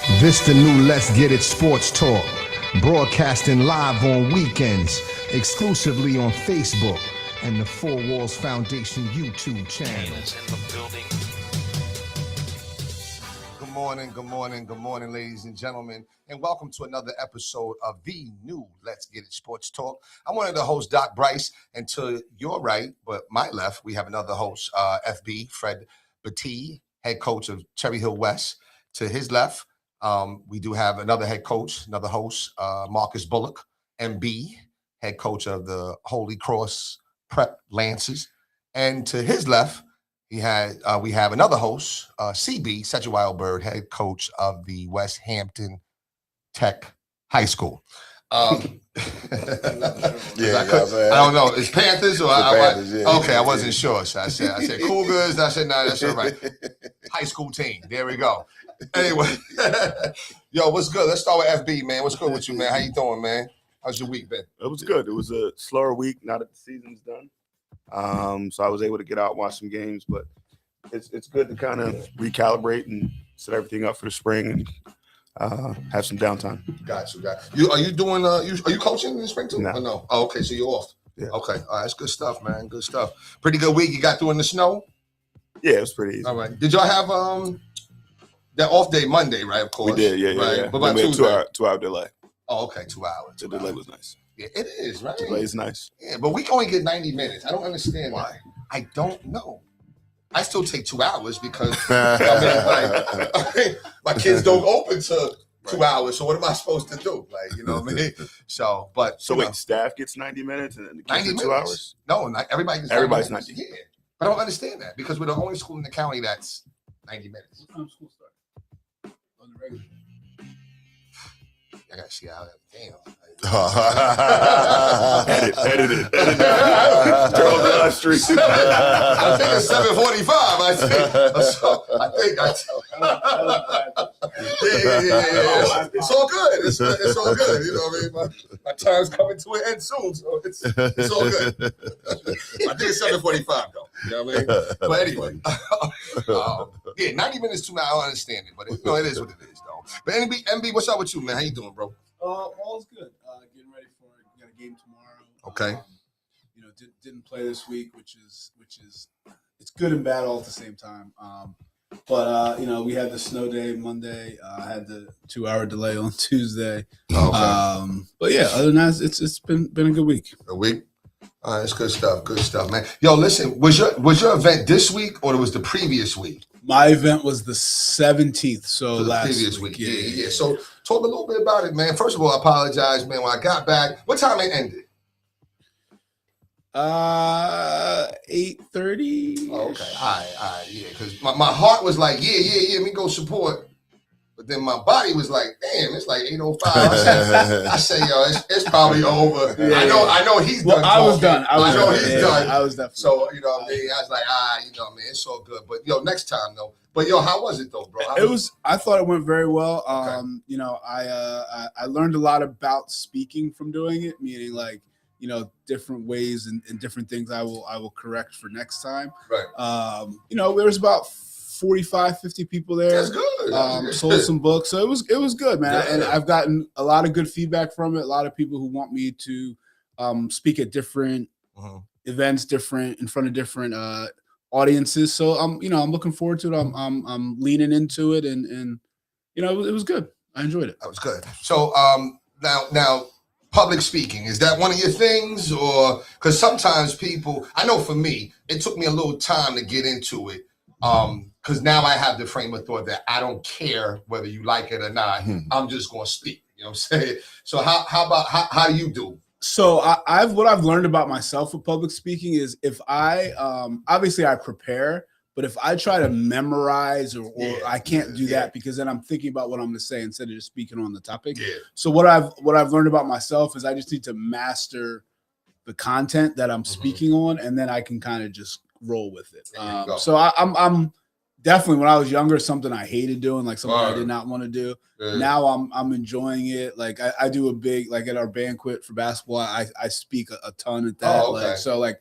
This the new Let's Get It Sports Talk, broadcasting live on weekends, exclusively on Facebook and the Four Walls Foundation YouTube channel. Good morning, ladies and gentlemen, and welcome to another episode of the new Let's Get It Sports Talk. I'm one of the hosts, Doc Bryce, and to your right, but my left, we have another host, FB, Fred Battie, head coach of Cherry Hill West. To his left, we do have another head coach, another host, Marcus Bullock, MB, head coach of the Holy Cross Prep Lancers. And to his left, we have another host, CB, Such a Wild Bird, head coach of the West Hampton Tech High School. I don't know. It's Panthers or Panthers, yeah. Okay, I wasn't sure. So I said Cougars. I said no, that's all right. High school team. There we go. Anyway, yo, what's good? Let's start with FB, man. What's good with you, man? How you doing, man? How's your week been? It was good. It was a slower week now that the season's done. So I was able to get out and watch some games, but it's good to kind of recalibrate and set everything up for the spring and have some downtime. Got you. Are you doing? Are you coaching in the spring too? No. Or no. Oh, okay. So you're off. Yeah. Okay. All right. That's good stuff, man. Good stuff. Pretty good week. You got through in the snow. Yeah, it was pretty easy. All right. Did y'all have that off day Monday? Right. Of course. We did. Yeah. But by we had Tuesday. 2 hour delay. Oh, okay. 2 hours. The delay was nice. Yeah, it is, right? The delay is nice. Yeah, but we can only get 90 minutes. I don't understand why. I don't know. I still take 2 hours because my kids don't open to 2 hours. So what am I supposed to do? Like, you know what I mean? So wait, staff gets 90 minutes and the kids 90 get 2 minutes? hours? No, not everybody gets 90 Everybody's minutes. 90. Yeah. But I don't understand that because we're the only school in the county that's 90 minutes. What time school start? On the regular. I gotta see how damn. Edit it. Drove down the street. I think it's 7:45. I think. Yeah. It's all good. It's all good. You know what I mean? My time's coming to an end soon, so it's all good. I think it's 7:45 though. You know what I mean? But anyway, 90 minutes too much. I don't understand it, but it is what it is though. But MB, what's up with you, man? How you doing, bro? All's good. Getting ready for a game tomorrow. Okay. Didn't play this week, which is it's good and bad all at the same time. But we had the snow day Monday. I had the 2 hour delay on Tuesday. Okay. But yeah, other than that, it's been a good week. A week. All right, it's good stuff, man. Yo, listen, was your event this week or it was the previous week? My event was the 17th, so last previous week. Yeah. Yeah. So talk a little bit about it, man. First of all, I apologize, man. When I got back, what time it ended? 8:30. Oh, okay. All right, yeah. Because my heart was like, yeah, let me go support. But then my body was like, damn, it's like 8:05. I say, yo, it's probably over. Yeah. I know he's done. I was done. I know he's done. I was definitely. So, you know what I mean? I was like, you know what I mean? It's all good. But, yo, next time, though. But, yo, how was it, though, bro? I thought it went very well. Okay. I learned a lot about speaking from doing it, meaning like, different ways and different things I will correct for next time. Right. There was about 45, 50 people there. That's good. Sold some books. So it was good, man. Yeah. And I've gotten a lot of good feedback from it. A lot of people who want me to speak at different events, in front of different audiences. So I'm looking forward to it. I'm leaning into it and it was good. I enjoyed it. That was good. So now public speaking, is that one of your things? Or because sometimes people, I know for me, it took me a little time to get into it. Because now I have the frame of thought that I don't care whether you like it or not. I'm just going to speak. You know what I'm saying? So how do you do? So what I've learned about myself with public speaking is if I obviously I prepare, but if I try to memorize or I can't do that because then I'm thinking about what I'm going to say instead of just speaking on the topic. Yeah. So what I've learned about myself is I just need to master the content that I'm speaking on, and then I can kind of just roll with it. So I'm definitely, when I was younger, something I hated doing, like something I did not want to do. Yeah. Now I'm enjoying it. Like I do a big, like at our banquet for basketball, I speak a ton at that.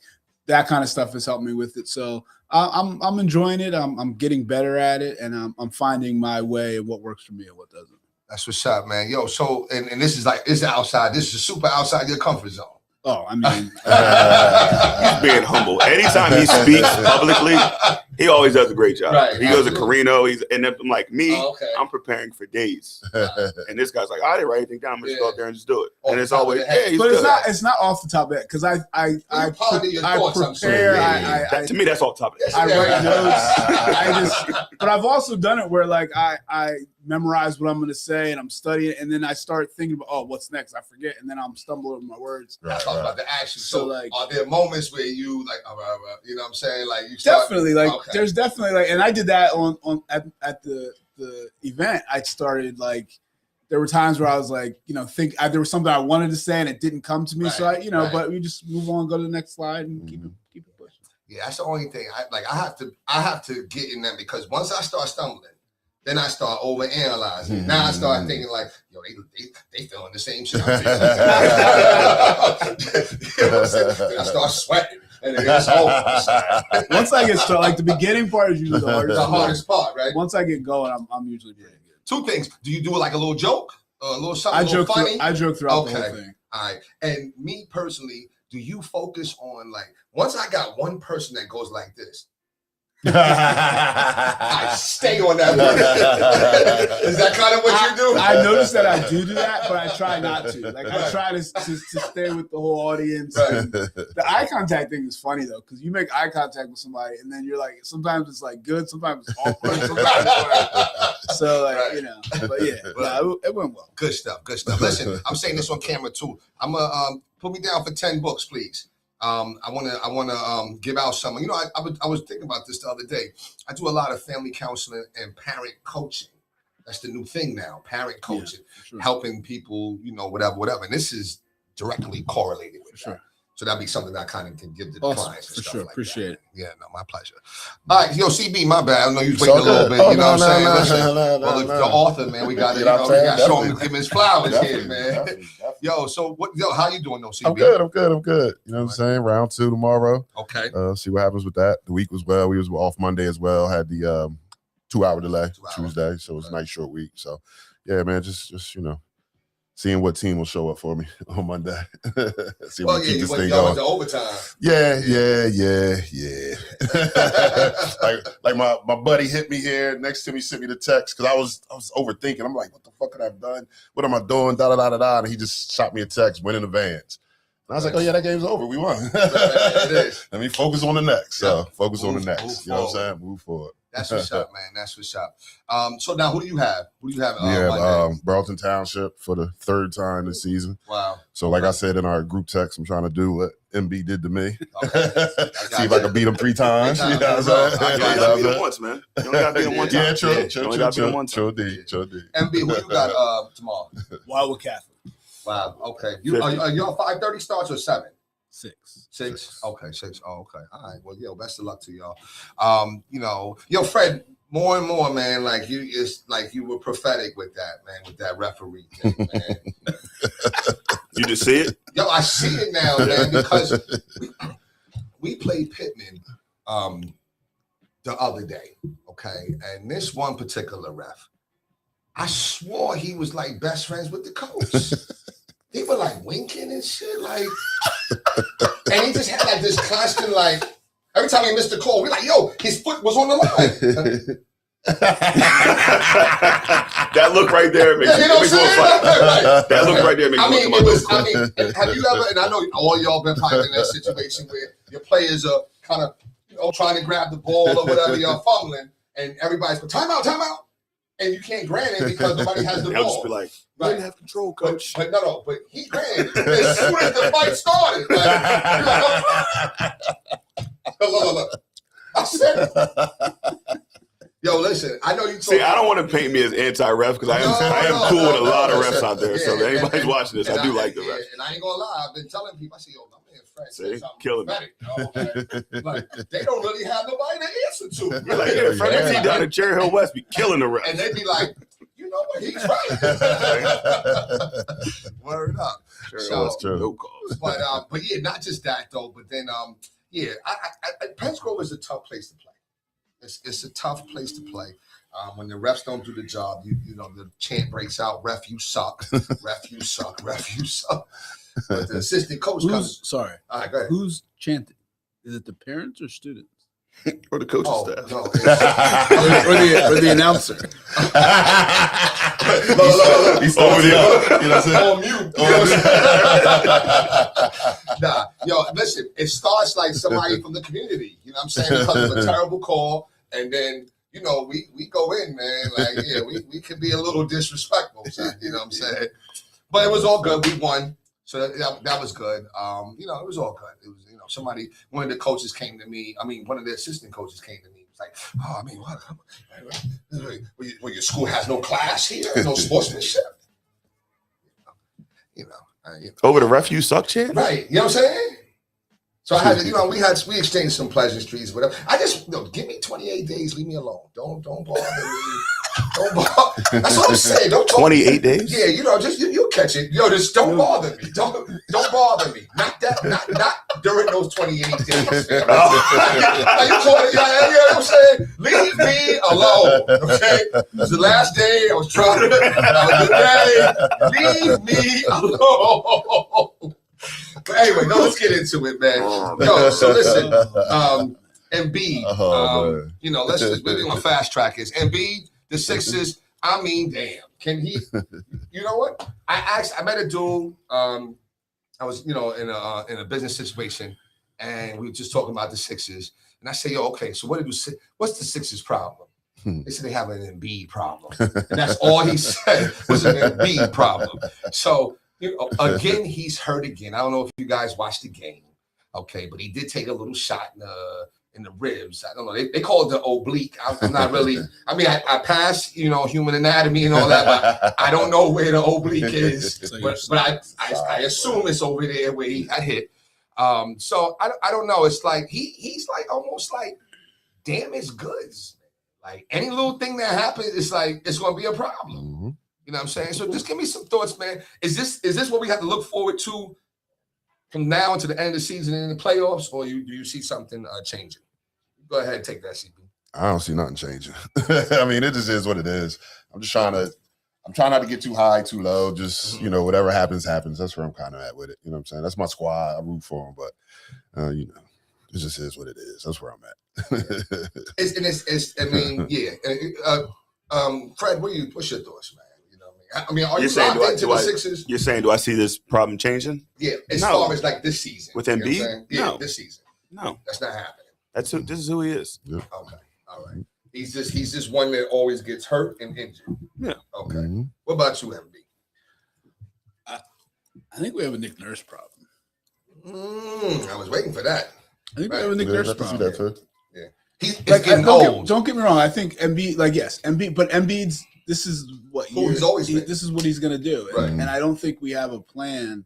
That kind of stuff has helped me with it. So I'm enjoying it. I'm getting better at it, and I'm finding my way of what works for me and what doesn't. That's what's up, man. Yo, so and this is like it's outside. This is super outside your comfort zone. Oh, I mean, He's being humble. Anytime he speaks publicly, he always does a great job. Right, he goes to Carino. And I'm like me. Oh, okay. I'm preparing for days, and this guy's like, I didn't write anything down. I'm just go out there and just do it. Off And it's the top always of the head. he's but good. it's not off the top of it because I prepare. That, to me, that's all top of the I head. write notes. But I've also done it where like I memorize what I'm going to say and I'm studying, and then I start thinking about what's next. I forget, and then I'm stumbling over my words. Right, talking about the action. So, So, like, are there moments where you like, you know what I'm saying? Like, you start, definitely, like, okay. there's definitely like, and I did that at the event. I started like, there were times where I was like, there was something I wanted to say and it didn't come to me. Right, So right. but we just move on, go to the next slide, and keep it pushing. Yeah, that's the only thing. I have to get in that because once I start stumbling, then I start over analyzing. Now I start thinking like, yo, they feeling the same shit I'm feeling. You know what I'm saying? Then I start sweating. And then it's over. Once I get started, like the beginning part is usually the hardest. The hardest part, right? Once I get going, I'm usually pretty good. Two things. Do you do like a little joke? A little something, I a little joke. funny? I joke throughout Okay. the whole thing. All right. And me personally, do you focus on like, once I got one person that goes like this, I stay on that person. Is that kind of what you do? I noticed that I do that, but I try not to. Like I try to stay with the whole audience. Right. The eye contact thing is funny though, because you make eye contact with somebody, and then you're like, sometimes it's like good, sometimes it's awkward, sometimes it's so like Right. But yeah, it went well. Good stuff. Good stuff. Listen, I'm saying this on camera too. I'm gonna put me down for 10 books, please. I wanna give out some. I was thinking about this the other day. I do a lot of family counseling and parent coaching. That's the new thing now, parent coaching, Sure. helping people, whatever. And this is directly correlated with Sure. that. So that'd be something I kind of can give to the Awesome. clients and For stuff sure. like Appreciate that. it. Yeah, no, my pleasure. All right, yo, CB, my bad. I know you was It's waiting all a little good. bit. Oh, You know what I'm saying? no, Listen, no, well, no. the author, man, we got to, You know what I'm saying? show him, Definitely. give him his flowers here, Definitely, man. definitely. Yo, so how you doing though, CB? I'm good. You know what I'm saying? Round 2 tomorrow. Okay. See what happens with that. The week was well. We was off Monday as well. Had the 2-hour delay 2 hours. Tuesday, so it was a Right. nice short week. So yeah, man, just seeing what team will show up for me on Monday. See if we keep you this went thing into going. overtime. Yeah. like my buddy hit me here next to me, sent me the text because I was overthinking. I'm like, what the fuck could I have done? What am I doing? And he just shot me a text, win in advance. And I was like, oh yeah, that game's over. We won. It is. Let me focus on the next. So focus on the Move next. You know what I'm forward. saying? Move forward. That's what's up, man. That's what's up. So now, who do you have? We have Monday? Burlington Township for the 3rd time this season. Wow. So like I said in our group text, I'm trying to do what MB did to me. Okay. See if I can beat him 3 times. Three You know times. what I'm saying? You I only got gotta beat him once, man. You only gotta beat him one time. Yeah, true. You only gotta beat him one time. Sure did. MB, who you got tomorrow? Wildwood Catholic. Wow. Okay. Are you on 5:30 starts or 7? 6. 6. Okay, 6. Oh, okay. All right. Well, yo, best of luck to y'all. Yo, Fred, more and more, man, like it's like you were prophetic with that, man, with that referee thing, man. You just see it? Yo, I see it now, man, because we played Pittman the other day, okay? And this one particular ref, I swore he was like best friends with the coach. They were like winking and shit, like, and he just had like this constant, like, every time he missed the call, we're like, yo, his foot was on the line. That look right there makes You know what I'm saying? Right. That look right there makes I me mean, want to have you ever, and I know all y'all been probably in that situation where your players are kind of, trying to grab the ball or whatever, you're fumbling, and everybody's going, time out. And you can't grant it because nobody has the I'll ball. just be like, you Right. didn't have control, coach. But he granted it as soon as the fight started. Like, look. I said, yo, listen, I know you See, I don't want to paint me as anti-ref because I am cool with a lot of refs out there. So if anybody's watching this, I do like the refs. And I ain't gonna lie, I've been telling people, I say, yo, my man Fred See, said something killing me. prophetic, yo, like, they don't really have nobody to answer to. You're like, yeah, Fred MC down at Cherry Hill West be killing the refs. And they be like, you know what, he's right. Word up. Cherry So- Hill West, no calls. But yeah, not just that though, but then Yeah, Penn Grove is a tough place to play. It's a tough place to play. When the refs don't do the job, you know the chant breaks out. Ref, you suck. Ref, you suck. Ref, you suck. But the assistant coach comes. Sorry. All right, go ahead. Who's chanting? Is it the parents or students? Or the coaching staff. No, or the announcer. Look, he's over there. You know what I'm saying? On mute. You know what I'm saying? Nah, yo, listen, it starts like somebody from the community. You know what I'm saying? Because of a terrible call, and then you know we go in, man. Like yeah, we can be a little disrespectful. You know what I'm saying? But it was all good. We won. So that was good. You know, it was all good. It was, you know, one of the coaches came to me. I mean, one of the assistant coaches came to me. He was like, oh, I mean, what, your school has no class here, no sportsmanship. You know. Over the ref, you suck chant? Right. You know what I'm saying? So I had to, you know, we exchanged some pleasantries, whatever. I just, give me 28 days, leave me alone. Don't bother me. Don't bother. That's what I'm saying. Don't 28 days? Yeah, you know, just you'll catch it. Just don't bother me. Don't bother me. Not during those 28 days. Like, you know what I'm saying? Leave me alone. Okay? It was the last day. I was trying to leave me alone. But anyway, let's get into it, man. Yo, so listen, Embiid, you know, we're doing a fast track is Embiid, the Sixers. I mean, damn, can he? You know what? I met a dude. I was, you know, in a business situation, and we were just talking about the Sixers. And I say, yo, okay, so what's the Sixers' problem? They said they have an Embiid problem, and that's all he said was an Embiid problem. So. You know, again, he's hurt again. I don't know if you guys watched the game, okay, but he did take a little shot in the ribs. I don't know. They call it the oblique. I'm not really. I mean, I pass, you know, human anatomy and all that, but I don't know where the oblique is. but I assume it's over there where he got hit. So I don't know. It's like he's like almost like damaged goods. Like any little thing that happens, it's like it's going to be a problem. Mm-hmm. You know what I'm saying? So just give me some thoughts, man. Is this what we have to look forward to from now until the end of the season and in the playoffs, or do you see something changing? Go ahead and take that, CP. I don't see nothing changing. I mean, it just is what it is. I'm trying not to get too high, too low. Just, you know, whatever happens, happens. That's where I'm kind of at with it. You know what I'm saying? That's my squad. I root for them, but, you know, it just is what it is. That's where I'm at. I mean, yeah. Fred, what's your thoughts, man? I mean, are you saying, locked into the Sixers? You're saying, do I see this problem changing? Yeah, as far as like this season. With Embiid? Yeah, this season. No. That's not happening. This is who he is. Yeah. Okay. All right. He's just one that always gets hurt and injured. Yeah. Okay. Mm-hmm. What about you, MB? I think we have a Nick Nurse problem. I was waiting for that. I think we have a Nick Nurse problem. That too. Yeah. He's like, getting old. Don't get me wrong. I think Embiid, like, yes, Embiid, but Embiid's, this is what he's always been. This is what he's going to do. Right. And I don't think we have a plan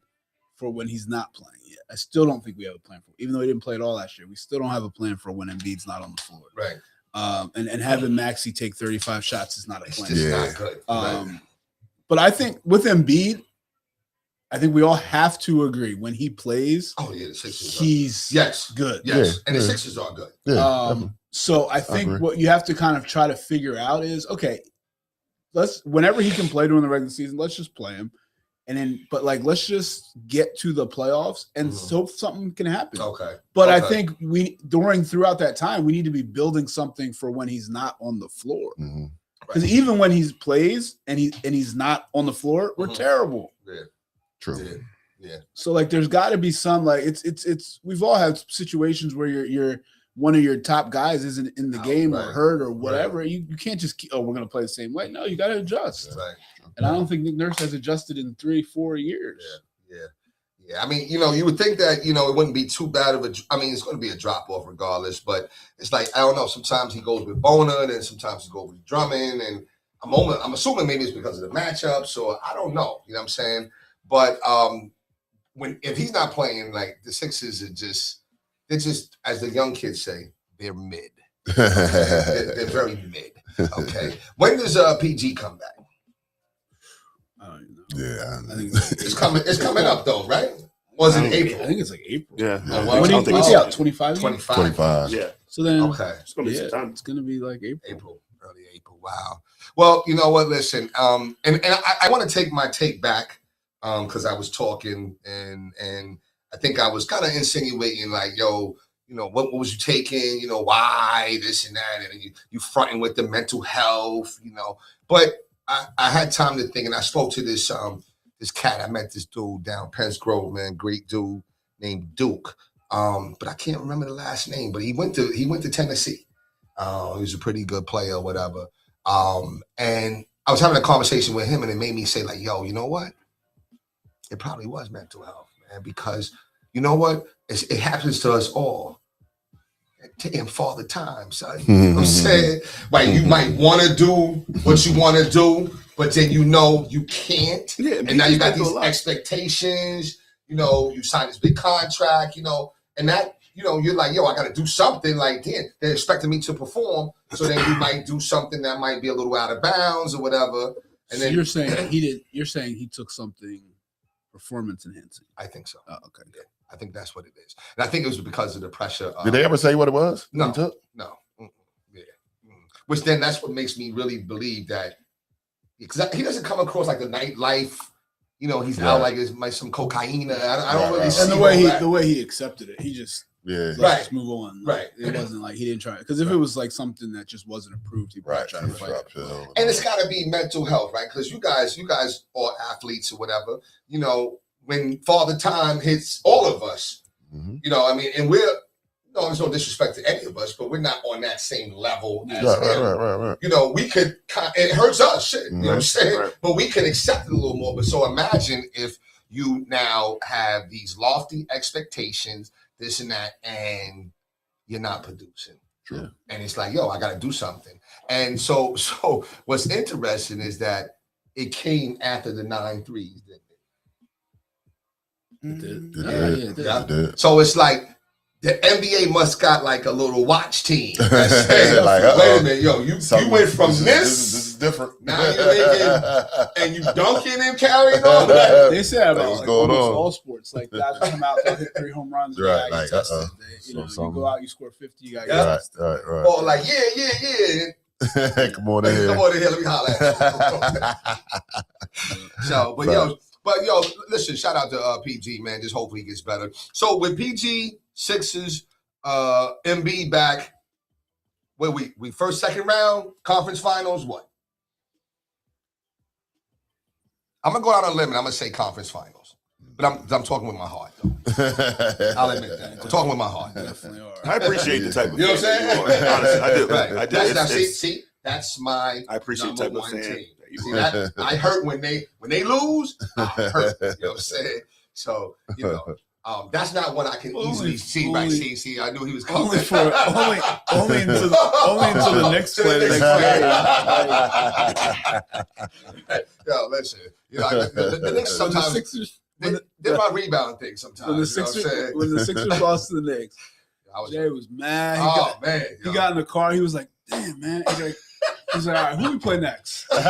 for when he's not playing yet. I still don't think we have a plan for, even though he didn't play at all last year, we still don't have a plan for when Embiid's not on the floor. Right. And having Maxey take 35 shots is not a plan. It's just not good. Right. But I think with Embiid, I think we all have to agree when he plays. Oh yeah, the Sixers. He's good. Yes, and the Sixers are good. Yeah. So I think what you have to kind of try to figure out is, okay, whenever he can play during the regular season, let's just play him. And then, but like, let's just get to the playoffs and hope something can happen. Okay. But I think throughout that time, we need to be building something for when he's not on the floor. Because even when he plays and he's not on the floor, we're terrible. Yeah. True. Yeah. So like, there's got to be some, like, it's we've all had situations where you're one of your top guys isn't in the game or hurt or whatever. You can't just keep, we're going to play the same way. No, you got to adjust. Right. And I don't think Nick Nurse has adjusted in 3-4 years. Yeah. I mean, you know, you would think that, you know, it wouldn't be too bad of it's going to be a drop off regardless, but it's like, I don't know. Sometimes he goes with Bona, and sometimes he goes with Drummond, and I'm assuming maybe it's because of the matchup. So I don't know. You know what I'm saying? But if he's not playing, like, the Sixers they're just, as the young kids say, they're mid. They're very mid. Okay. When does PG come back? I don't even know. Yeah. I think It's coming up though, right? Was it I April? think it's like April. Yeah. Oh, What do you think what's so. he out? 25? 25. 25. Yeah. So then, Okay. It's gonna be yeah, some time. it's gonna be like April. April, early April. Wow. Well, you know what? Listen, and I want to take my take back, because I was talking and I think I was kind of insinuating like, yo, you know, what was you taking? You know, why this and that, and you fronting with the mental health, you know. But I had time to think, and I spoke to this cat. I met this dude down Penn's Grove, man, great dude named Duke. But I can't remember the last name. But he went to Tennessee. He was a pretty good player, or whatever. And I was having a conversation with him, and it made me say, like, yo, you know what? It probably was mental health, man, because you know what? It happens to us all. Taking father time, son. You know what I'm saying? Like, you might want to do what you want to do, but then you know you can't. Yeah, and now you got these expectations. You know, you signed this big contract, you know, and that, you know, you're like, yo, I got to do something. Like, then they're expecting me to perform. So then you might do something that might be a little out of bounds or whatever. And So then you're saying he did. You're saying he took something performance enhancing. I think so. Oh, okay. Yeah, I think that's what it is. And I think it was because of the pressure. Did they ever say what it was? No. He took? No. Yeah. Which then that's what makes me really believe that, because he doesn't come across like the nightlife. You know, he's out like it's like some cocaine. I don't really see And the way he accepted it, he just let's just move on. Like, it wasn't like he didn't try it, because if it was like something that just wasn't approved, he probably tried to fight it. And it's got to be mental health, right? Because you guys are athletes or whatever. You know, when father time hits all of us, you know, I mean, and there's no disrespect to any of us, but we're not on that same level as him. Right. You know, we could, it hurts us, shit, you know what I'm saying? Right. But we can accept it a little more. But so imagine if you now have these lofty expectations, this and that, and you're not producing. True. And it's like, yo, I got to do something. And so what's interesting is that it came after the 9 threes, didn't it? It did. So it's like the NBA must got like a little watch team. That's saying, Like, wait a minute, yo, you went from this. This is different. Now you're making and you dunking and carrying on. Like, they say about what's like going almost on? all sports. Like guys will come out, they'll hit 3 home runs. Right, You like, tested. You know, you go out, you score 50, you got to get tested. Right. or like, yeah. Come on in here. Come on in here, let me holler at you. So, but yo, listen, shout out to PG, man. Just hopefully he gets better. So with PG, Sixers, MB back, where we first, second round, conference finals, what? I'm gonna go out on a limb and I'm gonna say conference finals. But I'm talking with my heart, though. I'll admit that. I'm talking with my heart. Definitely are. I appreciate the type of You know what I'm saying? Honestly, I do. Right. I do. See, that's my I appreciate the type number of one fan. team. See, that I hurt when they lose. I hurt. You know what I'm saying? So, you know, that's not one I can easily see. Right? See, I knew he was coming. Only until the next play the next game. Yo, listen. You know, the Knicks sometimes they're my rebound thing. Sometimes when the Sixers lost to the Knicks, Jay was mad. He got in the car. He was like, "Damn, man." He's like, "All right, who we play next?" Crazy.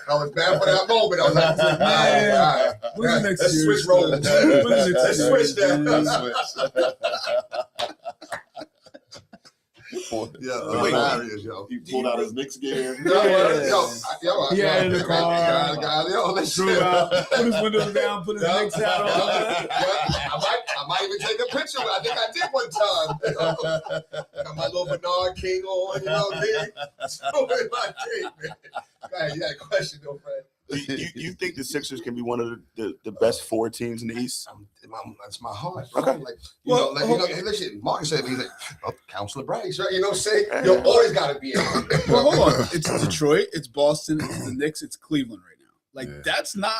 I was bad for that moment. I was like, man, all right. When's the next Let's series? switch roles. When's the next Let's series, switch man? Hilarious, yo. He pulled out his Knicks gear. Yeah, in the car. Yo, listen. Drew out, put his windows down, put his Knicks hat on. I might even take a picture. I think I did one time. Got my little Bernard King on, you know what I mean? So in my thing, man. Go ahead, you had a question, though, Fred. You think the Sixers can be one of the best 4 teams in the East? That's my heart. Bro. Okay. Like, you know, hey, listen, Marcus said, he's like, Counselor Bryce, right? You know what I'm saying? You always got to be in. Well, hold on. It's Detroit, it's Boston, it's the Knicks, it's Cleveland right now. Like, that's not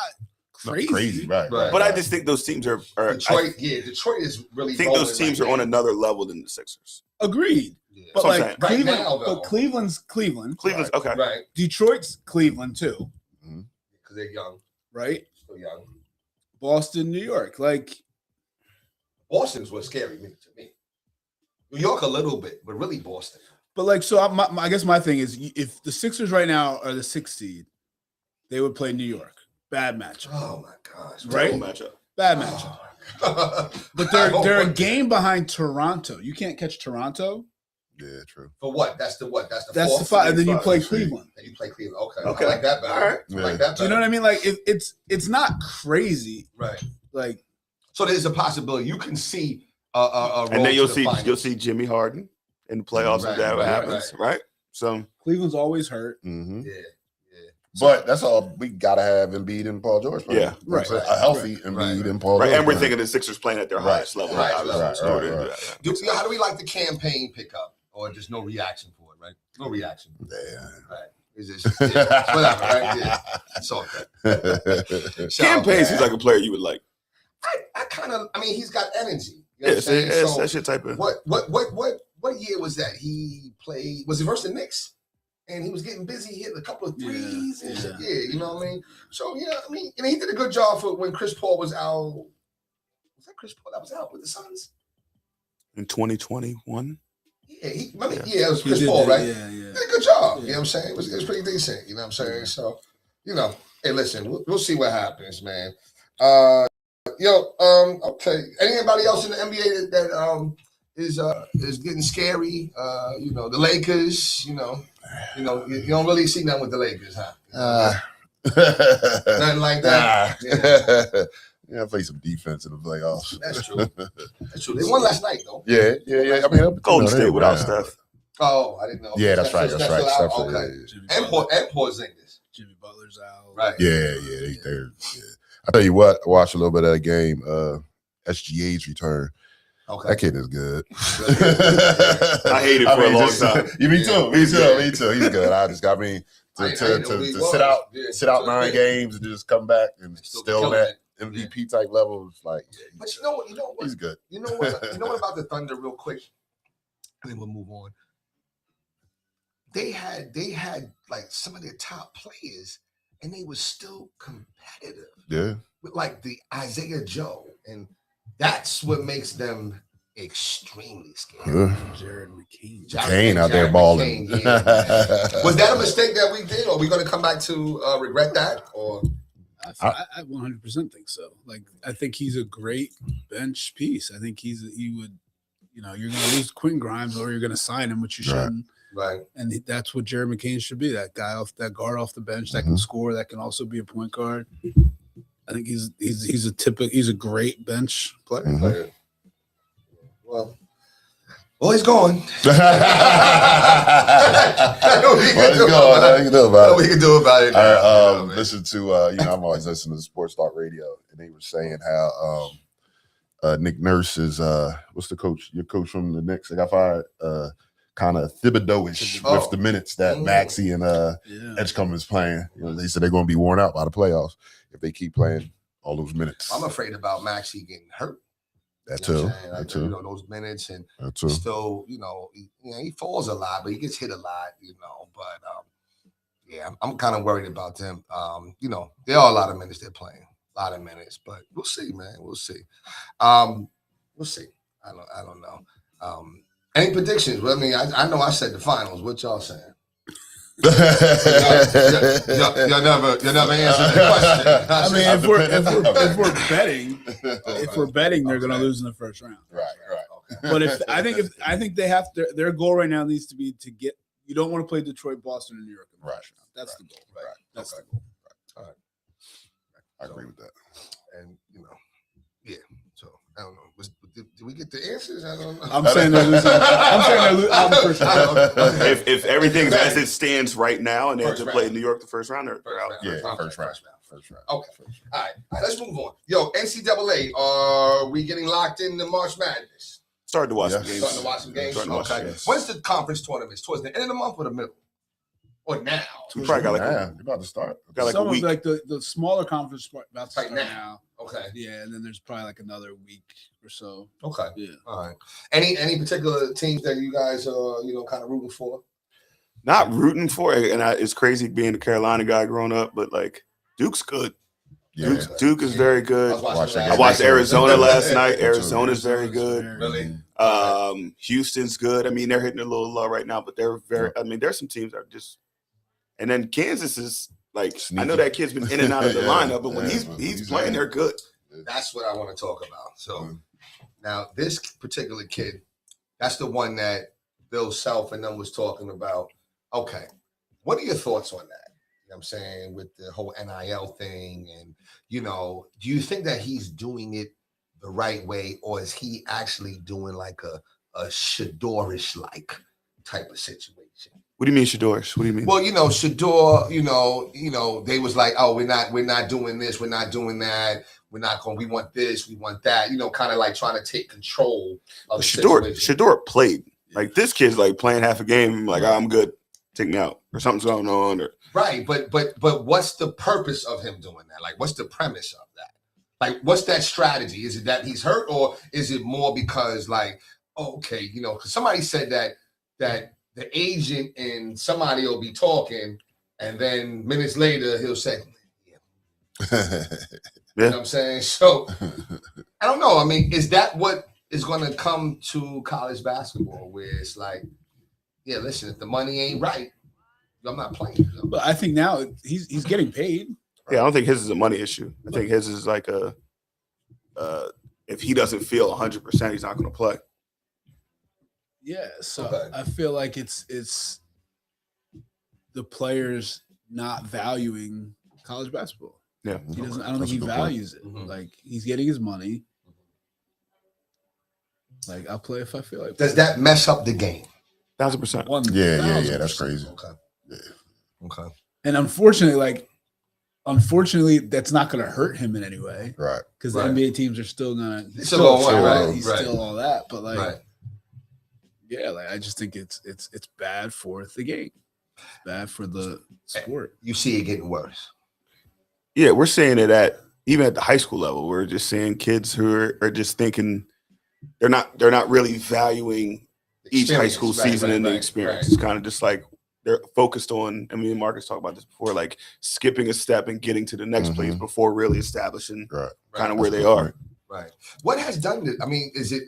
crazy. Right. But I just think those teams are Detroit. Detroit is really. I think those teams are on another level than the Sixers. Agreed. Yeah. But That's what I'm like saying. Cleveland, Right now, though. but Cleveland's Cleveland. Cleveland's okay. Right. Detroit's Cleveland too, Because they're young. right? Still young. Boston, New York. Like, Boston's what scary to me. New York a little bit, but really Boston. but like, so I guess my thing is, if the Sixers right now are the 6th seed, They would play New York. Bad matchup. Oh my gosh. Right? Terrible matchup. Bad matchup. But they're a game behind Toronto. You can't catch Toronto. Yeah, true. For what? That's the what? That's the That's the fourth? five. And then you play See. Cleveland. And you play Cleveland. Okay. Okay. I like that better. All right. I like that Do you know better. what I mean? Like it's not crazy. Right. Like So there's a possibility you can see a And then road to the finals. you'll see Jimmy Harden in the playoffs Right, if that right, happens, right? So Cleveland's always hurt. Mm-hmm. Yeah. But that's all we gotta have Embiid and Paul George. Playing. Yeah. Right. A healthy Right. Embiid Right. and Paul right, George. and we're playing. thinking the Sixers playing at their Right, highest level. right, obviously. right, So right, we're- right. yeah. How do we like the campaign pickup? Or just no reaction for it, right? No reaction. Yeah. Right. It's just whatever, right? Yeah. It's all good. Campaign seems like a player you would like. I kind of, I mean, he's got energy. You know Yeah, what I'm saying? it's So that shit type of. what year was that he played? Was it versus the Knicks? And he was getting busy, hitting a couple of threes and shit. Yeah, you know what I mean? So yeah, I mean, he did a good job for when Chris Paul was out. Was that Chris Paul that was out with the Suns? In 2021. Yeah, it was He Chris did Paul, that, right? Yeah. Did a good job. Yeah. You know what I'm saying? It was pretty decent. You know what I'm saying? So, hey, listen, we'll see what happens, man. Okay. Anybody else in the NBA that is getting scary? The Lakers. You don't really see nothing with the Lakers, huh? Nothing like that. Yeah. Yeah, play some defense in the playoffs. That's true. That's true. They won last night, though. Yeah. I mean, Golden State they without ran. Steph. Oh, I didn't know. Yeah, that's right. Steph's That's right. still out? Steph's Okay. Jimmy And Butler- Porzingis. Jimmy Butler's out. Right. Yeah. They're. I tell you what, I watched a little bit of that game. SGA's return. Okay. That kid is good. I hated for a long time. You me too. Me too. He's good. I didn't know who he was. Yeah, sit out so 9 good. games and just come back and still killing that it. MVP type level. It's like, But you know what? he's good. You know what about the Thunder, real quick? And then we'll move on. They had like some of their top players, and they were still competitive Yeah. with like the Isaiah Joe, and that's what makes them extremely scary. Jared McCain. Kane out there balling. McCain, yeah. Was that a mistake that we did? Or are we going to come back to regret that? Or I 100% think so. Like, I think he's a great bench piece. I think he would, you're going to lose Quinn Grimes or you're going to sign him, which you shouldn't. right? And that's what Jared McCain should be. That guard off the bench that can score, that can also be a point guard. I think he's a great bench player. Player. Well, he's gone. What we can do about it. I listen to I'm always listening to Sports Talk Radio, and they were saying how Nick Nurse is what's the coach? Your coach from the Knicks that got fired, kind of Thibodeau-ish with the minutes that Maxey and Edgecombe is playing. They said they're going to be worn out by the playoffs if they keep playing all those minutes. I'm afraid about Maxey getting hurt. That You know too. what I'm saying? That Like, too. those minutes, and That too. still, he falls a lot, but he gets hit a lot, But I'm kind of worried about them. There are a lot of minutes they're playing, a lot of minutes, but we'll see, man. We'll see. We'll see. I don't know. Any predictions? Well, I mean, I know I said the finals. What y'all saying? Y'all never answered the question. I mean, if we're betting, they're going to lose in the first round. Right. Okay. But I think they have to. Their goal right now needs to be to get. You don't want to play Detroit, Boston, and New York in the first round. That's the goal. Right. That's Okay. the goal. All right. I agree with that. And so I don't know. Did we get the answers? I don't know. I'm saying they're losing. I'm saying they're losing the first round. If everything's as it stands right now, and they have First to play round. New York the first round, they're out. Yeah, First round. First round. Okay. All right, let's move on. Yo, NCAA, are we getting locked into March Madness? Started to watch some Yes. games. Starting to watch some games? Starting to watch some Okay. games. When's the conference tournaments? Towards the end of the month or the middle? Or now? We probably got like You're about to start. a Some of week. like the smaller conference about to Right start now. now. Okay. Yeah, and then there's probably like another week or so. Okay. Yeah. All right. Any particular teams that you guys are, kind of rooting for? Not rooting for it, and it's crazy being a Carolina guy growing up, but like Duke's good. Yeah. Duke is very good. I watched Arizona last night. Me too. Arizona's very good. Really? Houston's good. I mean, they're hitting a little low right now, but they're very. I mean, there's some teams that are just. And then Kansas is Like I Sneaky. know that kid's been in and out of the Yeah, lineup, but when yeah, he's playing, they're good. That's what I want to talk about. So now this particular kid, that's the one that Bill Self and them was talking about. Okay, what are your thoughts on that? You know what I'm saying, with the whole NIL thing, and do you think that he's doing it the right way, or is he actually doing like a Shadorish like type of situation? What do you mean, Shadorish? What do you mean? Well, Shador, they was like, oh, we're not doing this, we're not doing that, we want this, we want that, kind of like trying to take control of the situation. Shador played. Like this kid's like playing half a game, like I'm good, take me out, or something's going on, or right. But what's the purpose of him doing that? Like, what's the premise of that? Like, what's that strategy? Is it that he's hurt, or is it more because like, okay, because somebody said that the agent and somebody will be talking, and then minutes later he'll say, yeah. You know what I'm saying? So I don't know. I mean, is that what is going to come to college basketball, where it's like, yeah, listen, if the money ain't right, I'm not playing. But I think now he's getting paid. Yeah, I don't think his is a money issue. I think his is like if he doesn't feel 100%, he's not going to play. Yeah, so Okay. I feel like it's the players not valuing college basketball. Yeah, He doesn't. I don't That's think a he good values it. Mhm. Like he's getting his money. Like I'll play if I feel like. Does that mess up the game? 1,000%. Yeah, that's 1000%. crazy. Okay. Yeah. Okay. And unfortunately, that's not going to hurt him in any way Right. because Right. the NBA teams are still gonna. He's Still still, going, right, right, he's right. still all that, but like, Right. yeah, like I just think it's bad for the game. It's bad for the sport. You see it getting worse. Yeah, we're seeing it even at the high school level. We're just seeing kids who are just thinking they're not really valuing each high school Experience. season Right, and the right, experience. right. It's kind of just like they're focused on, I mean, Marcus talked about this before, like skipping a step and getting to the next place before really establishing Right. kind of Right. where they are. Right. What has done it? I mean, is it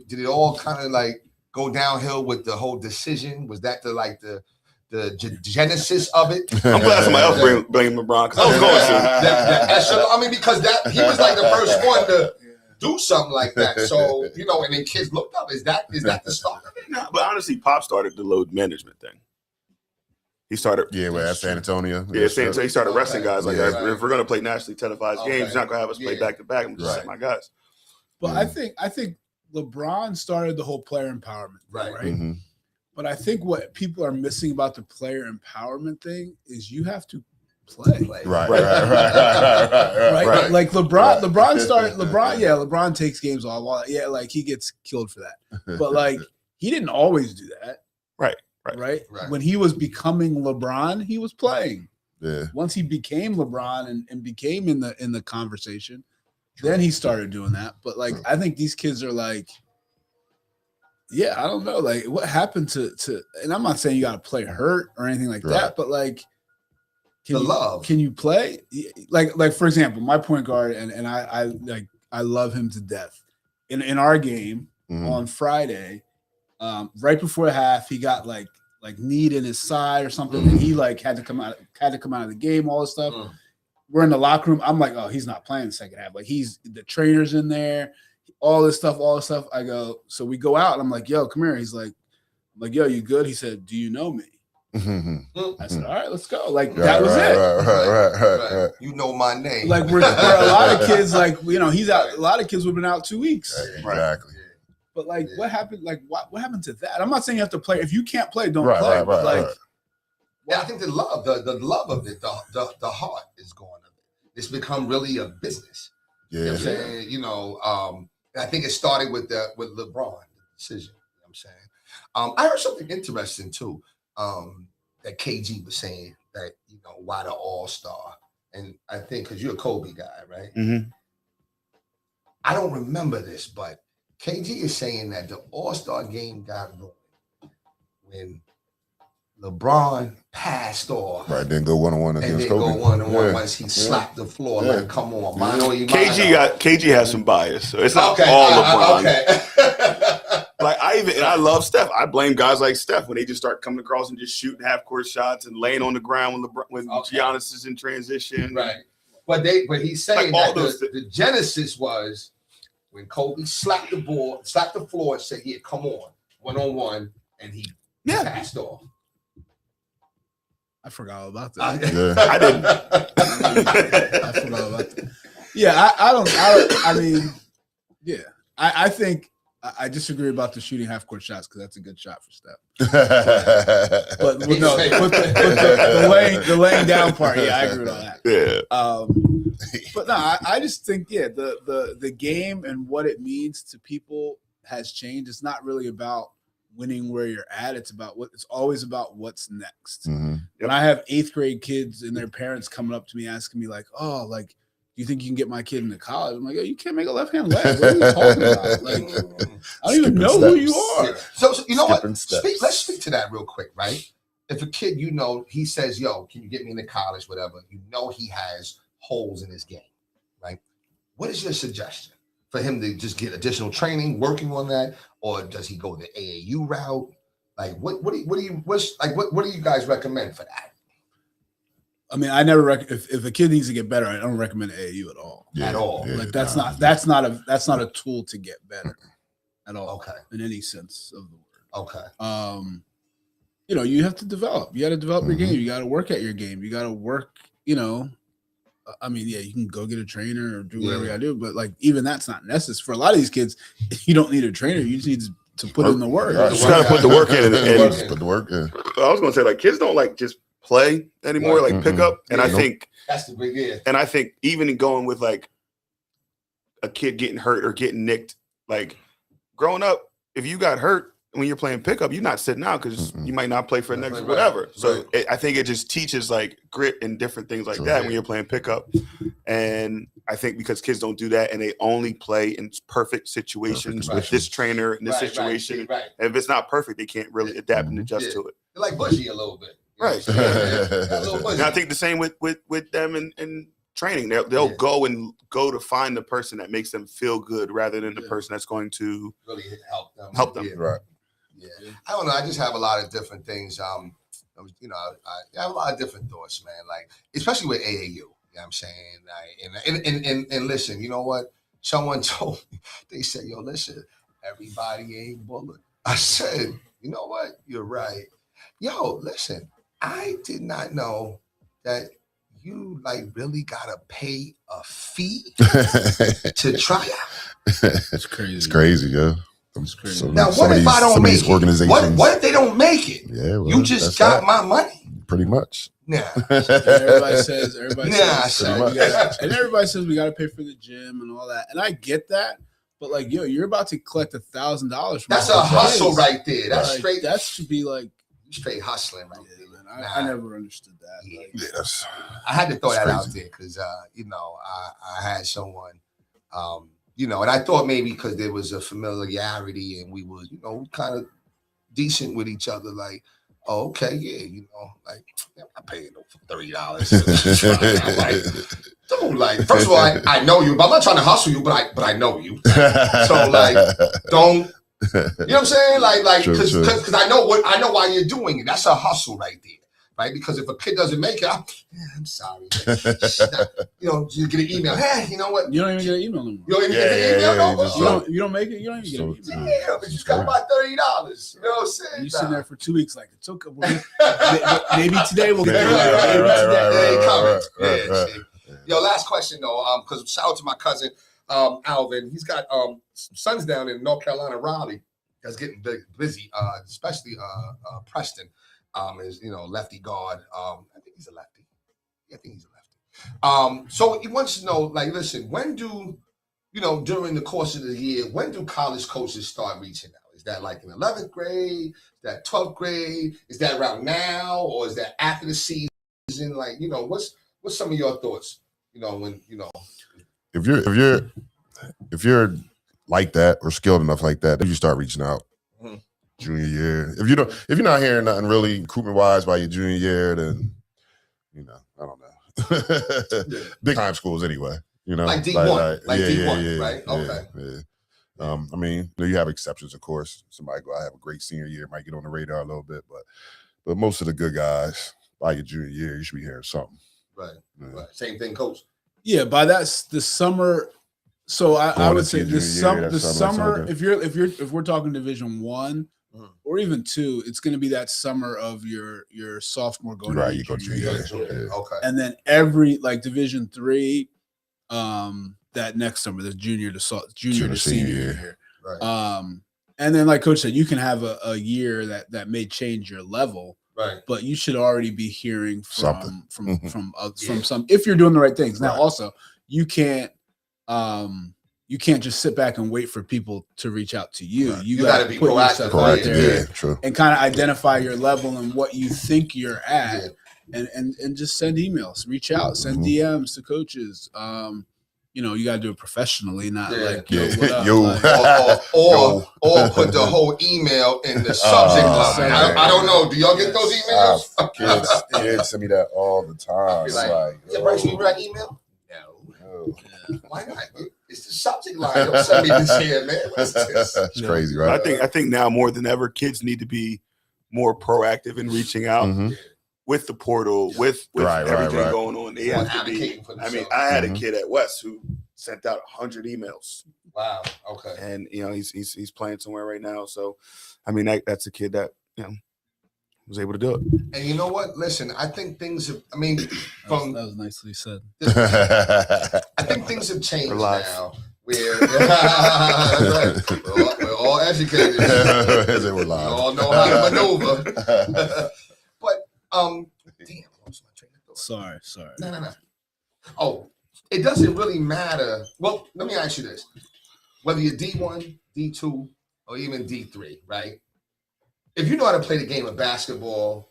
did it all kind of like go downhill with the whole decision? Was that the genesis of it? I'm glad somebody else blame LeBron because I was going to. I mean, because he was like the first one to do something like that. So, and then kids looked up. Is that the start of it? No, but honestly, Pop started the load management thing. He started. Yeah, well, that's San Antonio. Yeah, so he started resting guys like Yeah. that. If we're going to play nationally televised Okay. games, he's not going to have us play Yeah. back to back. I'm just Right. saying, my guys. But I think LeBron started the whole player empowerment thing, Right. right? Mm-hmm. But I think what people are missing about the player empowerment thing is you have to play. Right. Right? Like LeBron Right. LeBron takes games off. Yeah, like he gets killed for that. But like he didn't always do that. Right. Right? Right. When he was becoming LeBron, he was playing. Yeah. Once he became LeBron and became in the conversation, then he started doing that. But like I think these kids are like, yeah, I don't know. Like what happened to and I'm not saying you gotta play hurt or anything like Right. that, but like love. Can you play? Like for example, my point guard and I love him to death. In our game on Friday, right before half, he got like kneed in his side or something, and he like had to come out of the game, all this stuff. We're in the locker room. I'm like, oh, he's not playing the second half. Like the trainer's in there, all this stuff. I go, so we go out, and I'm like, yo, come here. He's like, yo, you good? He said, do you know me? I said, all right, let's go. Like that was it. Right. You know my name. Like we're a lot of kids, like he's out. A lot of kids would have been out 2 weeks. Exactly. But like, what happened? Like, what happened to that? I'm not saying you have to play. If you can't play, don't Right, play. right, But right, like, right. Yeah, I think the love of it, the heart is going of it. It's become really a business. You know Yeah. what I'm saying? I think it started with LeBron, the decision. You know what I'm saying? I heard something interesting too. That KG was saying that, why the All-Star. And I think because you're a Kobe guy, right? Mm-hmm. I don't remember this, but KG is saying that the All-Star game got ruined when LeBron passed off. Right. Then go 1-on-1 And against then Kobe. go 1-on-1 Yeah. once he slapped the floor. Yeah. Like, come on, mano. KG has some bias, so it's not okay, all LeBron. okay. Like I and I love Steph. I blame guys like Steph when they just start coming across and just shooting half-court shots and laying on the ground when Giannis is in transition. Right. But he's saying Like that the genesis was when Kobe slapped the floor and said, "Yeah, come on, 1-on-1," and he passed off. I forgot all about that. I didn't. I forgot all about that. Yeah, I mean, yeah, I think I disagree about the shooting half-court shots because that's a good shot for Steph. But no, the laying down part, yeah, I agree with all that. Yeah. But no, I just think, the game and what it means to people has changed. It's not really about winning where you're at. It's always about what's next. Mm-hmm. When I have 8th grade kids and their parents coming up to me asking me like, "Oh, like, do you think you can get my kid into college?" I'm like, "Yo, you can't make a left-hand leg. What are you talking about? Like, I don't even know who you are." So you know what? Steps. Let's speak to that real quick, right? If a kid, he says, "Yo, can you get me into college?" Whatever, he has holes in his game, right? What is your suggestion for him to just get additional training, working on that, or does he go the AAU route? Like, what do you guys recommend for that? I mean, I never if a kid needs to get better, I don't recommend AAU at all. At all. Yeah, Like that's not a tool to get better at all. Okay. In any sense of the word. Okay. You have to develop. You got to develop your game. You got to work at your game. You got to work. I mean, yeah, you can go get a trainer or do whatever you got to do, but like even that's not necessary for a lot of these kids. You don't need a trainer. You just need to put in the work. Just gotta put the work in. Put the work in. I was gonna say, like, kids don't like just play anymore, like pick up. And I think that's the big deal. And I think even in going with like a kid getting hurt or getting nicked, like growing up, if you got hurt when you're playing pickup, you're not sitting out because you might not play for the next whatever. So I think it just teaches like grit and different things like that when you're playing pickup. And I think because kids don't do that and they only play in perfect situations with this trainer in this situation. Right. And if it's not perfect, they can't really adapt and adjust to it. They're like Bushy a little bit. Right. And I think the same with them in training. They'll go to find the person that makes them feel good rather than the person that's going to really help them. Yeah. Right. Yeah. I don't know. I just have a lot of different things. I have a lot of different thoughts, man. Like, especially with AAU. You know what I'm saying? And listen, you know what? Someone told me, they said, "Yo, listen, everybody ain't bullet." I said, "You know what? You're right." Yo, listen, I did not know that you like really gotta pay a fee to try out. It's crazy. It's crazy, yeah. It's crazy. So Now, what if I don't make it? Organizations, what if they don't make it? Yeah, well, you just got my money. Pretty much. Nah. Everybody says, and everybody says we got to pay for the gym and all that, and I get that. But like, yo, you're about to collect $1,000. That's a hustle right there. That's like, straight. That should be like straight hustling right there. Man. I never understood that. Yeah. Like, Yes. I had to throw that out there because I had someone, and I thought maybe because there was a familiarity and we were, kind of decent with each other. Like, oh, okay, yeah, like I'm paying no $30. Like, don't like. First of all, I know you, but I'm not trying to hustle you, but I know you. So like, don't. You know what I'm saying? Like, because I know why you're doing it. That's a hustle right there, right? Because if a kid doesn't make it, I'm sorry. You get an email. Hey, you know what? You don't even get an email anymore. You don't even get an email no more. You don't make it. You don't even get an email. Yeah, but you got about $30. You know what I'm saying? You sitting there for 2 weeks, like it's okay. Maybe today we'll get it. Yo, last question though, because shout out to my cousin Alvin. He's got sons down in North Carolina, Raleigh. That's getting busy, especially Preston. Is lefty guard. I think he's a lefty. Yeah, I think he's a lefty. So he wants to know, like, listen, when do during the course of the year, when do college coaches start reaching out? Is that like in 11th grade? Is that 12th grade? Is that around now, or is that after the season? Like, what's some of your thoughts? If you're like that or skilled enough like that, then you start reaching out. Junior year. If you're not hearing nothing really recruitment wise by your junior year, then I don't know. Big time schools anyway. Like D1, right? Yeah. Okay. Yeah. I mean, you have exceptions, of course. Somebody go, I have a great senior year, might get on the radar a little bit, but most of the good guys, by your junior year, you should be hearing something. Right. Same thing, coach. Yeah, by that's the summer. So I would say the summer. If we're talking Division I or even II, it's going to be that summer of your sophomore going right. to You go junior year. Okay. And then every like Division III, that next summer, the junior to senior year. Right. And then like Coach said, you can have a year that may change your level. Right. But you should already be hearing from Yeah. some if you're doing the right things. Now, Right. also you can't just sit back and wait for people to reach out to you. Right. You got to to be put yourself out there true. and kind of identify your level and what you think you're at, and just send emails, reach out, send DMs to coaches. You got to do it professionally, not like what up? Or put the whole email in the subject line. I don't know. Do y'all get those emails? Kids send me that all the time. Bryce, you write email? No. Why not? It's the subject line. Don't send me this here, man. What's this? That's crazy, right? I think now more than ever, kids need to be more proactive in reaching out with the portal, with everything going on. They have to be. I mean, I had a kid at West who sent out 100 emails. Wow. Okay. And he's playing somewhere right now. So, I mean, that's a kid that was able to do it. And you know what? Listen, I think things have. I mean, that was nicely said. I think things have changed now. We're all educated. We all know how to maneuver. But damn, I lost my train of thought. Sorry. No. Oh, it doesn't really matter. Well, let me ask you this: whether you're D1, D2, or even D3, right? If you know how to play the game of basketball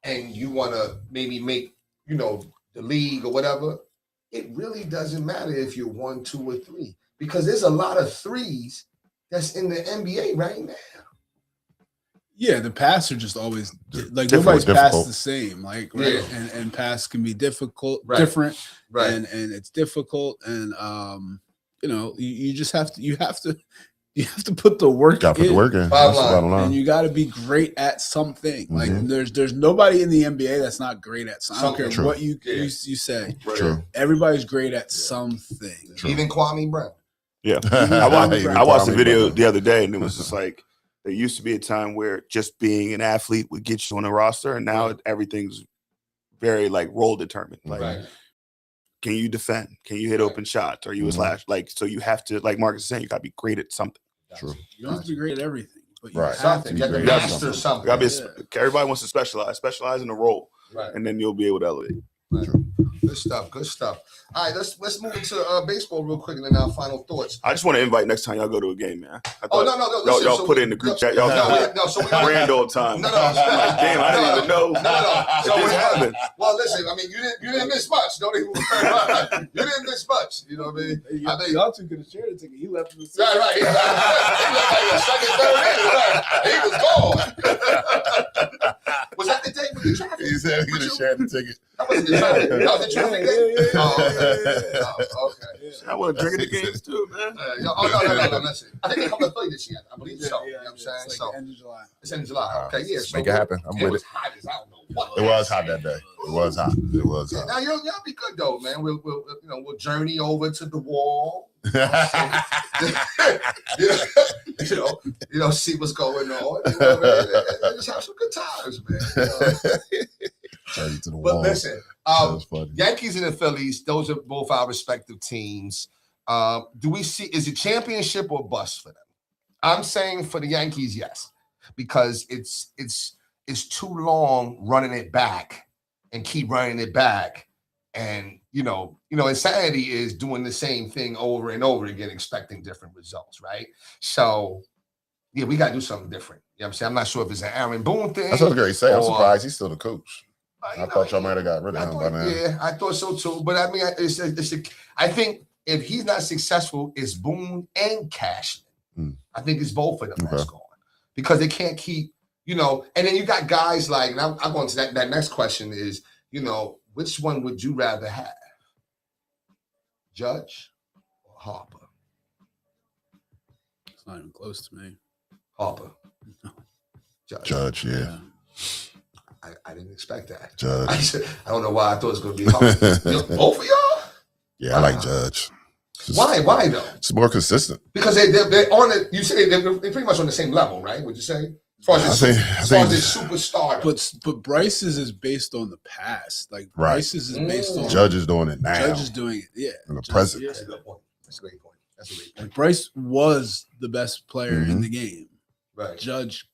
and you want to maybe make, the league or whatever, it really doesn't matter if you're 1, 2, or 3, because there's a lot of threes that's in the NBA right now. Yeah, the pass are just always like Different, nobody's pass the same, like right, Yeah. and pass can be difficult, Right. different, Right. and it's difficult, and you just have to put the work Got to put the work in. Bottom That's the line. bottom line. and you got to be great at something. Like there's nobody in the NBA that's not great at something. I don't care True. what you say. True. Everybody's great at something. True. Even Kwame Brown. Yeah. I watched the video the other day, and it was just like, there used to be a time where just being an athlete would get you on a roster, and now everything's very like role determined. Like, Right. can you defend? Can you hit open shots? Are you a slash? Like, so you have to, like Marcus is saying, you got to be great at something. True. You don't have to be great at everything, but you Right. have to Something. be You have to great at master something. something. Everybody wants to specialize in a role, Right. and then you'll be able to elevate. Good stuff. All right, let's move into baseball real quick, and then our final thoughts. I just want to invite next time y'all go to a game, man. No. Listen, Y'all put it in the group chat. Y'all so we grand old time. No. Like, damn, I didn't even know. No. So this happened. Well, listen. I mean, you didn't miss much. Don't even. You didn't miss much. You know what I mean? Y'all two could have shared a ticket. You left in the Right. He left like a second, third in. He was gone. Was that the day with the traffic? He said he could have shared the ticket. That wasn't the traffic. That was the traffic day? Okay. I want to drink at the games too, man. No. Listen. I think they're coming to play this year. I believe so. You know what I'm saying? It's So like the end of July. it's in July. Okay, yeah. Make it happen. I'm It with was it. hot as I don't know what. It was hot that day. It was hot. Yeah, now y'all be good though, man. We'll journey over to the wall. See what's going on. Just have some good times, man. Journey to the But wall. listen, That was funny. Yankees and the Phillies, those are both our respective teams. Do we see, is it championship or bust for them? I'm saying for the Yankees, yes, because it's too long running it back and keep running it back. And, insanity is doing the same thing over and over again, expecting different results, right? So, yeah, we got to do something different. You know what I'm saying? I'm not sure if it's an Aaron Boone thing. That's what I was going to say. I'm or- surprised he's still the coach. You I thought y'all might have got rid of I him thought- by now. Yeah, I thought so too. But I mean, I think if he's not successful, it's Boone and Cashman. I think it's both of them that's going because they can't keep, and then you got guys like, and I'm going to that next question is, which one would you rather have? Judge or Harper? not even close to me. Harper. No. Judge, yeah. I didn't expect that. Judge. I don't know why I thought it was going to be Harper. Both of y'all? Yeah, I like Judge. Why? Why though? It's more consistent. Because they're on it. You say they're pretty much on the same level, right? Would you say? As far as the superstar. But Bryce's is based on the past. Like Right. Bryce's is based on Judge is doing it now. Judge is doing it, yeah. In the present. That's a good point. That's a great point. That's a great point. Like Bryce was the best player in the game. Right. Judge,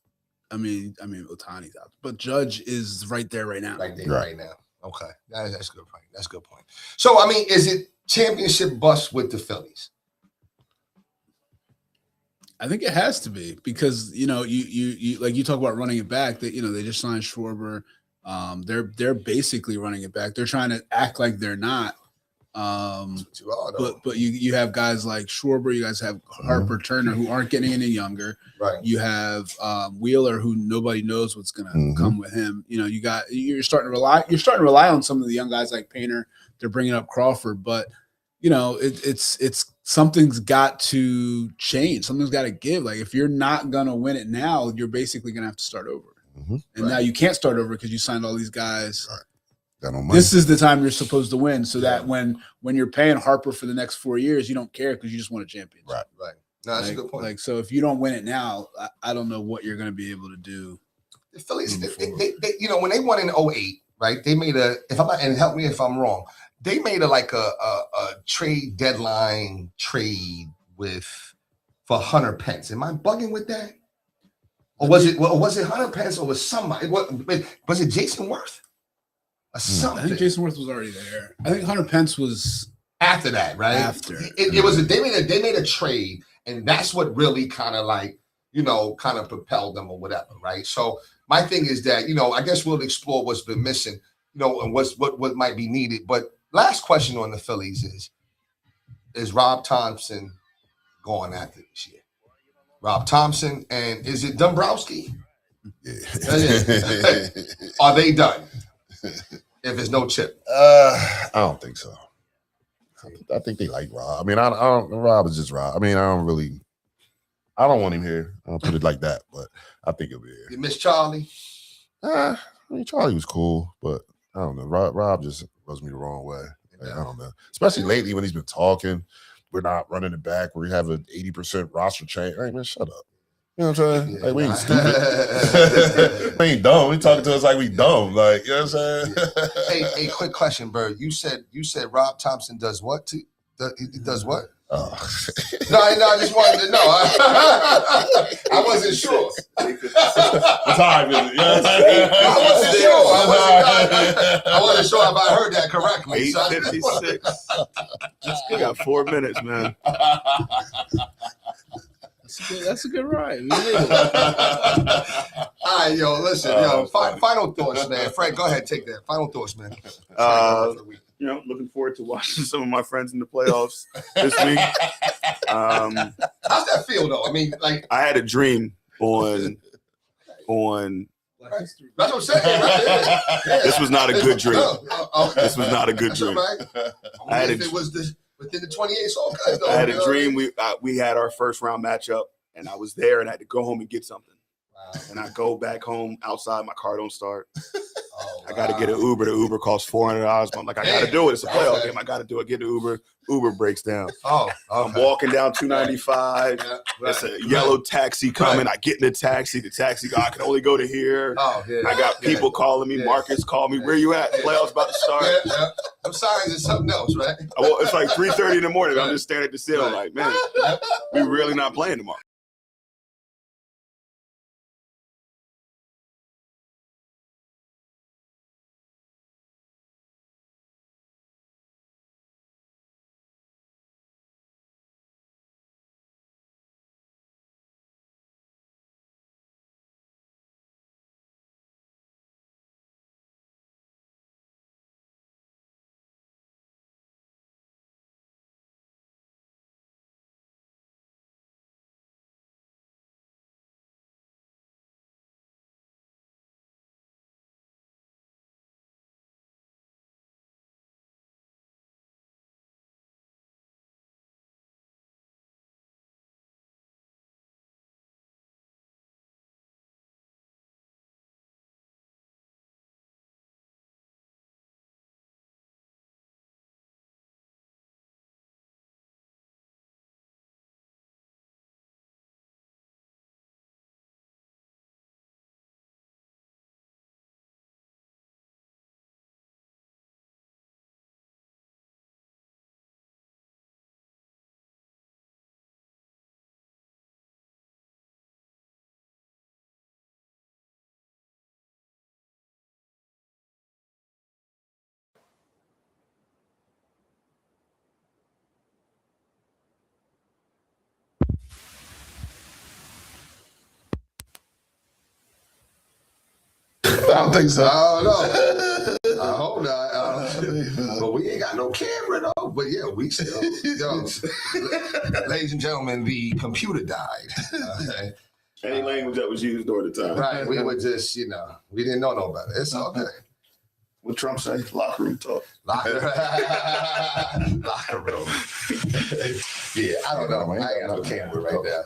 I mean, Otani's out, but Judge is right there right now. Right there, right now. Okay, that's a good point. That's a good point. So, I mean, is it championship bust with the Phillies? I think it has to be because you like you talk about running it back. That they just signed Schwarber. They're basically running it back. They're trying to act like they're not. But you have guys like Schwarber. You guys have Harper, Turner, who aren't getting any younger. Right. You have Wheeler, who nobody knows what's going to come with him. You're starting to rely on some of the young guys like Painter. They're bringing up Crawford, but it's something's got to change. Something's got to give. Like if you're not going to win it now, you're basically going to have to start over. And now you can't start over because you signed all these guys. Right. Got no money. This is the time you're supposed to win, so that when you're paying Harper for the next 4 years, you don't care because you just want a championship. Right. No, that's a good point. Like, so if you don't win it now, I don't know what you're going to be able to do. The Phillies, they when they won in 2008, right? They made and help me if I'm wrong, they made a trade deadline trade for Hunter Pence. Am I bugging with that? Or was it Hunter Pence or was somebody? Was it Jason Worth? Something. I think Jason Worth was already there. I think Hunter Pence was after that, right? After it was they made a trade, and that's what really kind of propelled them or whatever, right? So my thing is that I guess we'll explore what's been missing, and what might be needed. But last question on the Phillies is Rob Thompson going after this year? Rob Thompson, and is it Dombrowski? Yeah. Are they done? If there's no chip, I don't think so. I think they like Rob. I mean, I don't. Rob is just Rob. I mean, I don't want him here. I'll put it like that. But I think he'll be here. You miss Charlie? I mean, Charlie was cool, but I don't know. Rob just rubs me the wrong way. Like, I don't know. Especially lately when he's been talking. We're not running it back. We have an 80% roster change. Hey, man, shut up. You know what I'm saying? Yeah. Like, we ain't stupid. We ain't dumb. We talking to us like we dumb. Like, you know what I'm saying? Hey, quick question, Bird. You said Rob Thompson does what? He does what? Oh. No, I just wanted to know. I wasn't sure. What time is it? You know what I'm saying? I wasn't sure. I wasn't sure if I heard that correctly. 8:56. We got 4 minutes, man. That's a good ride. All right, listen, final thoughts, man. Frank, go ahead, take that. Final thoughts, man. Looking forward to watching some of my friends in the playoffs this week. How's that feel, though? I mean, like I had a dream on. That's what I'm saying. Right? Yeah. This was not a good dream. Okay. This was not a good dream. Right. It was within the 28, it's all good, though. I had a dream. We had our first round matchup, and I was there, and I had to go home and get something. Wow. And I go back home outside. My car don't start. Oh, I got to get an Uber. The Uber costs $400. I'm like, I got to do it. It's a playoff game. I got to do it. Get the Uber. Uber breaks down. Oh, okay. I'm walking down 295. Yeah, There's a yellow taxi coming. I get in the taxi. The taxi guy, I can only go to here. Oh, yeah. I got people calling me. Yeah. Marcus called me. Where you at? The playoffs about to start. Yeah. I'm sorry, it's something else, right? Well, it's like 3:30 in the morning. I'm just staring at the ceiling like, man, we really not playing tomorrow. don't think so. I don't know. I hope not. But we ain't got no camera though. But yeah, we still. Yo, ladies and gentlemen, the computer died. Okay. Any language that was used during the time. Right. We were just, we didn't know no better. It's okay. What Trump say? Locker room talk. Locker room. Yeah, I don't know. I ain't got no camera right now.